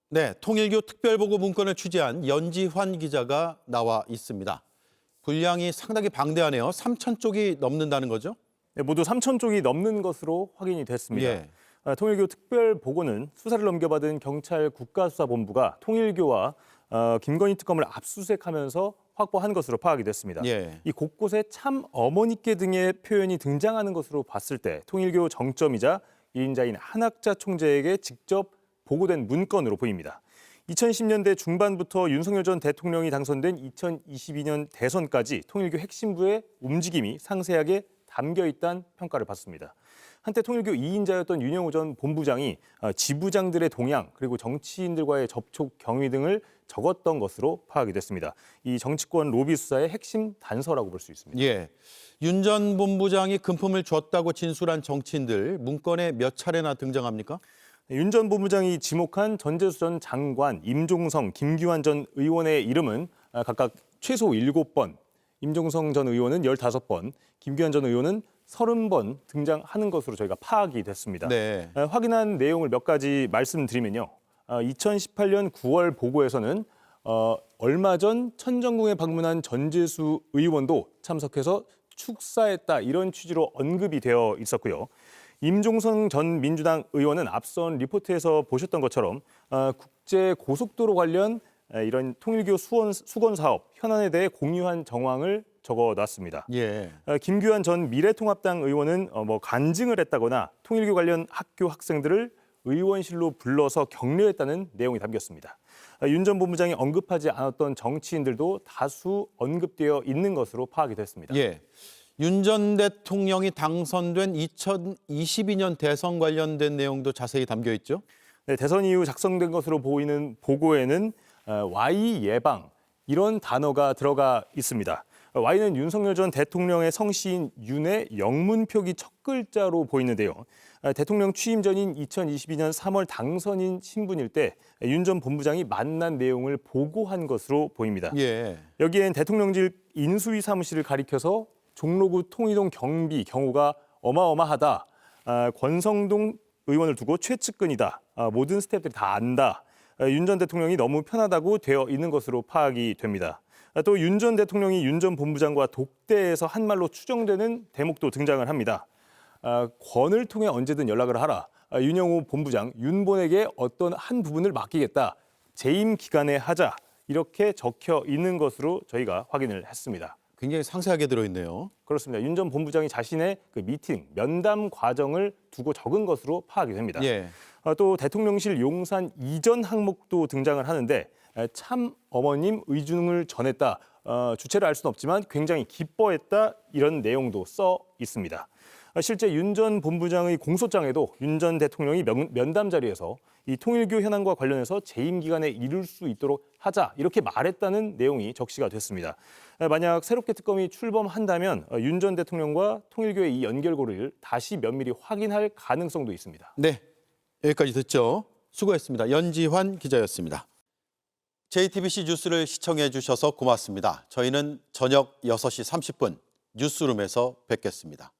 네, 통일교 특별보고 문건을 취재한 연지환 기자가 나와 있습니다. 분량이 상당히 방대하네요. 3,000쪽이 넘는다는 거죠? 네, 모두 3,000쪽이 넘는 것으로 확인이 됐습니다. 예. 통일교 특별보고는 수사를 넘겨받은 경찰 국가수사본부가 통일교와 김건희 특검을 압수수색하면서 확보한 것으로 파악이 됐습니다. 예. 이 곳곳에 참 어머니께 등의 표현이 등장하는 것으로 봤을 때 통일교 정점이자 1인자인 한학자 총재에게 직접 보고된 문건으로 보입니다. 2010년대 중반부터 윤석열 전 대통령이 당선된 2022년 대선까지 통일교 핵심부의 움직임이 상세하게 담겨 있다는 평가를 받습니다. 한때 통일교 2인자였던 윤영호 전 본부장이 지부장들의 동향 그리고 정치인들과의 접촉 경위 등을 적었던 것으로 파악이 됐습니다. 이 정치권 로비 수사의 핵심 단서라고 볼 수 있습니다. 예. 윤 전 본부장이 금품을 줬다고 진술한 정치인들 문건에 몇 차례나 등장합니까? 윤 전 본부장이 지목한 전재수 전 장관, 임종성, 김규환 전 의원의 이름은 각각 최소 7번, 임종성 전 의원은 15번, 김규환 전 의원은 30번 등장하는 것으로 저희가 파악이 됐습니다. 네. 확인한 내용을 몇 가지 말씀드리면요. 2018년 9월 보고에서는 얼마 전 천정궁에 방문한 전재수 의원도 참석해서 축사했다 이런 취지로 언급이 되어 있었고요. 임종성 전 민주당 의원은 앞선 리포트에서 보셨던 것처럼 국제 고속도로 관련 이런 통일교 수건 사업 현안에 대해 공유한 정황을 적어놨습니다. 예. 김규환 전 미래통합당 의원은 간증을 했다거나 통일교 관련 학교 학생들을 의원실로 불러서 격려했다는 내용이 담겼습니다. 윤 전 본부장이 언급하지 않았던 정치인들도 다수 언급되어 있는 것으로 파악이 됐습니다. 예. 윤 전 대통령이 당선된 2022년 대선 관련된 내용도 자세히 담겨 있죠? 네, 대선 이후 작성된 것으로 보이는 보고에는 Y 예방 이런 단어가 들어가 있습니다. Y는 윤석열 전 대통령의 성씨인 윤의 영문 표기 첫 글자로 보이는데요. 대통령 취임 전인 2022년 3월 당선인 신분일 때 윤 전 본부장이 만난 내용을 보고한 것으로 보입니다. 예. 여기엔 대통령실 인수위 사무실을 가리켜서 종로구 통이동 경비 경호가 어마어마하다. 권성동 의원을 두고 최측근이다. 모든 스태프들이 다 안다. 윤 전 대통령이 너무 편하다고 되어 있는 것으로 파악이 됩니다. 또 윤 전 대통령이 윤 전 본부장과 독대에서 한 말로 추정되는 대목도 등장을 합니다. 권을 통해 언제든 연락을 하라. 윤영호 본부장, 윤본에게 어떤 한 부분을 맡기겠다. 재임 기간에 하자. 이렇게 적혀 있는 것으로 저희가 확인을 했습니다. 굉장히 상세하게 들어있네요. 그렇습니다. 윤 전 본부장이 자신의 그 미팅, 면담 과정을 두고 적은 것으로 파악이 됩니다. 예. 또 대통령실 용산 이전 항목도 등장을 하는데 참 어머님 의중을 전했다. 주체를 알 수는 없지만 굉장히 기뻐했다. 이런 내용도 써 있습니다. 실제 윤 전 본부장의 공소장에도 윤 전 대통령이 면담 자리에서 이 통일교 현안과 관련해서 재임 기간에 이룰 수 있도록 하자 이렇게 말했다는 내용이 적시가 됐습니다. 만약 새롭게 특검이 출범한다면 윤 전 대통령과 통일교의 이 연결고리를 다시 면밀히 확인할 가능성도 있습니다. 네, 여기까지 듣죠. 수고했습니다. 연지환 기자였습니다. JTBC 뉴스를 시청해 주셔서 고맙습니다. 저희는 저녁 6시 30분 뉴스룸에서 뵙겠습니다.